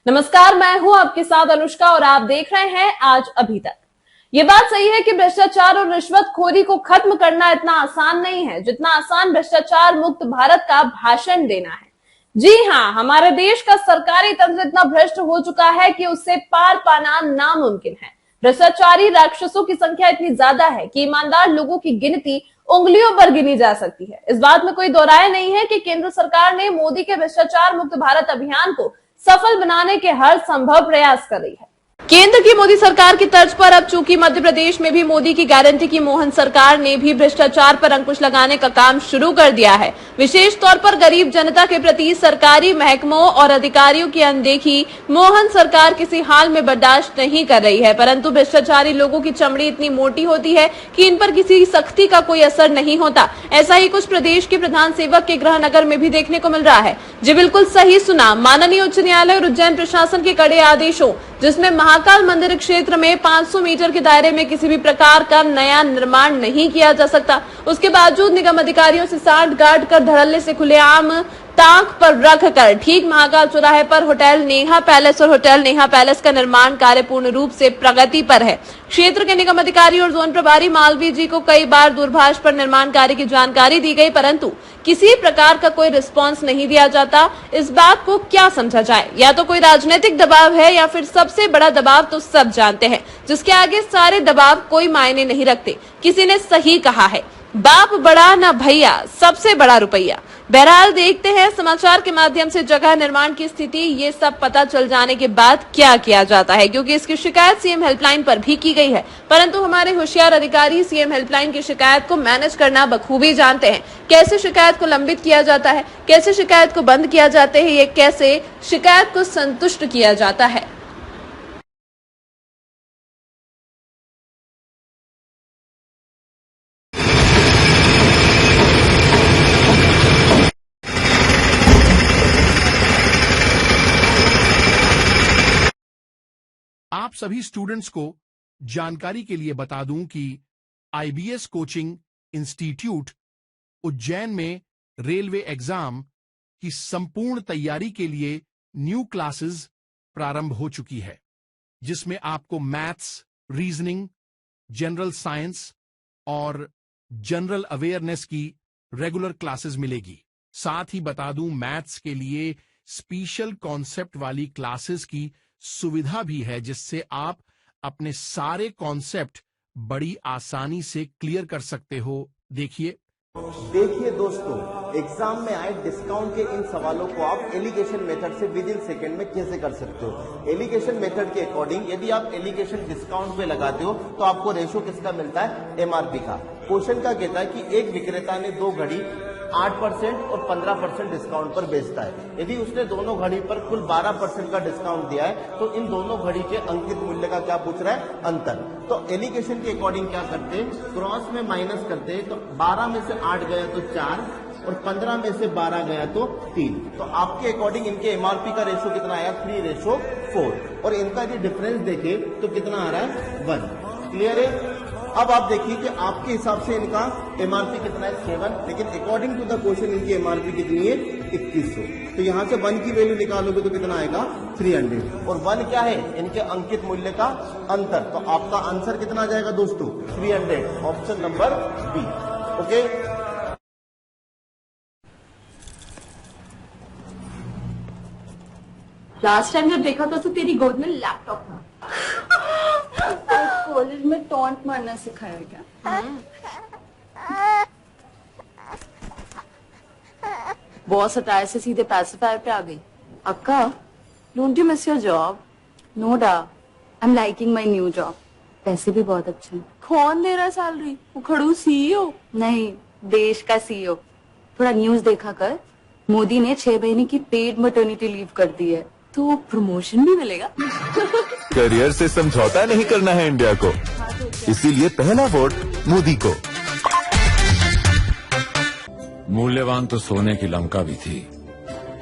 नमस्कार, मैं हूं आपके साथ अनुष्का और आप देख रहे हैं आज अभी तक। ये बात सही है कि भ्रष्टाचार और रिश्वतखोरी को खत्म करना इतना आसान नहीं है जितना आसान भ्रष्टाचार मुक्त भारत का भाषण देना है। जी हां, हमारे देश का सरकारी तंत्र इतना भ्रष्ट हो चुका है कि उससे पार पाना नामुमकिन है। भ्रष्टाचारी राक्षसों की संख्या इतनी ज्यादा है कि ईमानदार लोगों की गिनती उंगलियों पर गिनी जा सकती है। इस बात में कोई दो राय नहीं है कि केंद्र सरकार ने मोदी के भ्रष्टाचार मुक्त भारत अभियान को सफल बनाने के हर संभव प्रयास कर रही है। केंद्र की मोदी सरकार की तर्ज पर अब चूंकि मध्य प्रदेश में भी मोदी की गारंटी की मोहन सरकार ने भी भ्रष्टाचार पर अंकुश लगाने का काम शुरू कर दिया है। विशेष तौर पर गरीब जनता के प्रति सरकारी महकमों और अधिकारियों की अनदेखी मोहन सरकार किसी हाल में बर्दाश्त नहीं कर रही है। परंतु भ्रष्टाचारी लोगों की चमड़ी इतनी मोटी होती है कि इन पर किसी सख्ती का कोई असर नहीं होता। ऐसा ही कुछ प्रदेश के प्रधान सेवक के गृह नगर में भी देखने को मिल रहा है। जी बिल्कुल सही सुना, माननीय उच्च न्यायालय और उज्जैन प्रशासन के कड़े आदेशों जिसमें महाकाल मंदिर क्षेत्र में 500 मीटर के दायरे में किसी भी प्रकार का नया निर्माण नहीं किया जा सकता, उसके बावजूद निगम अधिकारियों से सांठ गांठ कर धड़ल्ले से खुलेआम ताक पर रखकर ठीक महाकाल चौराहे पर होटल नेहा पैलेस और होटल नेहा पैलेस का निर्माण कार्य पूर्ण रूप से प्रगति पर है। क्षेत्र के निगम अधिकारी और जोन प्रभारी मालवीय जी को कई बार दूरभाष पर निर्माण कार्य की जानकारी दी गई, परंतु किसी प्रकार का कोई रिस्पांस नहीं दिया जाता। इस बात को क्या समझा जाए? या तो कोई राजनीतिक दबाव है या फिर सबसे बड़ा दबाव तो सब जानते हैं, जिसके आगे सारे दबाव कोई मायने नहीं रखते। किसी ने सही कहा है, बाप बड़ा ना भैया, सबसे बड़ा रुपया। बहरहाल देखते हैं समाचार के माध्यम से जगह निर्माण की स्थिति, ये सब पता चल जाने के बाद क्या किया जाता है, क्योंकि इसकी शिकायत सीएम हेल्पलाइन पर भी की गई है। परंतु हमारे होशियार अधिकारी सीएम हेल्पलाइन की शिकायत को मैनेज करना बखूबी जानते हैं। कैसे शिकायत को लंबित किया जाता है, कैसे शिकायत को बंद किया जाता है, ये कैसे शिकायत को संतुष्ट किया जाता है। आप सभी स्टूडेंट्स को जानकारी के लिए बता दूं कि आईबीएस कोचिंग इंस्टीट्यूट उज्जैन में रेलवे एग्जाम की संपूर्ण तैयारी के लिए न्यू क्लासेस प्रारंभ हो चुकी है, जिसमें आपको मैथ्स, रीजनिंग, जनरल साइंस और जनरल अवेयरनेस की रेगुलर क्लासेस मिलेगी। साथ ही बता दूं, मैथ्स के लिए स्पेशल कॉन्सेप्ट वाली क्लासेस की सुविधा भी है, जिससे आप अपने सारे कॉन्सेप्ट बड़ी आसानी से क्लियर कर सकते हो। देखिए दोस्तों, एग्जाम में आए डिस्काउंट के इन सवालों को आप एलिगेशन मेथड से विद इन सेकेंड में कैसे कर सकते हो। एलिगेशन मेथड के अकॉर्डिंग यदि आप एलिगेशन डिस्काउंट पे लगाते हो तो आपको रेशो किसका मिलता है? एमआरपी का। क्वेश्चन का कहता है कि एक विक्रेता ने 2 घड़ी 8% और 15% डिस्काउंट पर बेचता है। यदि उसने दोनों घड़ी पर कुल 12% का डिस्काउंट दिया है तो इन दोनों घड़ी के अंकित मूल्य का क्या पूछ रहा है? अंतर। तो एलिगेशन के अकॉर्डिंग क्या करते हैं? क्रॉस में माइनस करते हैं। तो 12 में से 8 गया तो 4 और 15 में से 12 गया तो 3। तो आपके अकॉर्डिंग इनके एमआरपी का रेशो कितना आया? 3:4। और इनका यदि डिफरेंस देखे तो कितना आ रहा है? 1। क्लियर है? अब आप देखिए कि आपके हिसाब से इनका एमआरपी कितना है? 7, लेकिन अकॉर्डिंग टू द क्वेश्चन इनकी एमआरपी कितनी है? 2100। तो यहां से 1 की वैल्यू निकालोगे तो कितना आएगा? 300। और 1 क्या है? इनके अंकित मूल्य का अंतर। तो आपका आंसर कितना आ जाएगा दोस्तों? 300। Option number B. Okay, last time जब देखा था तो तेरी गोद में लैपटॉप था। कॉलेज में टॉन्ट मारना सिखाया क्या? बॉस हटाए से सीधे पैसिफायर पे आ गई। अक्का, don't you miss your job? No डा, I am liking my new job. पैसे भी बहुत अच्छे हैं। कौन दे रहा है सैलरी? वो खड़ू सीईओ? नहीं, देश का सीईओ। थोड़ा न्यूज देखा कर, मोदी ने 6 महीने की पेड मैटरनिटी लीव कर दी है, तो प्रमोशन भी मिलेगा। करियर से समझौता नहीं करना है इंडिया को, इसीलिए पहला वोट मोदी को। मूल्यवान तो सोने की लंका भी थी,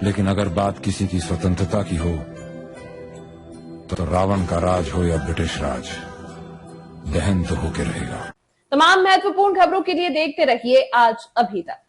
लेकिन अगर बात किसी की स्वतंत्रता की हो तो रावण का राज हो या ब्रिटिश राज, दहन तो होके रहेगा। तमाम महत्वपूर्ण खबरों के लिए देखते रहिए आज अभी तक।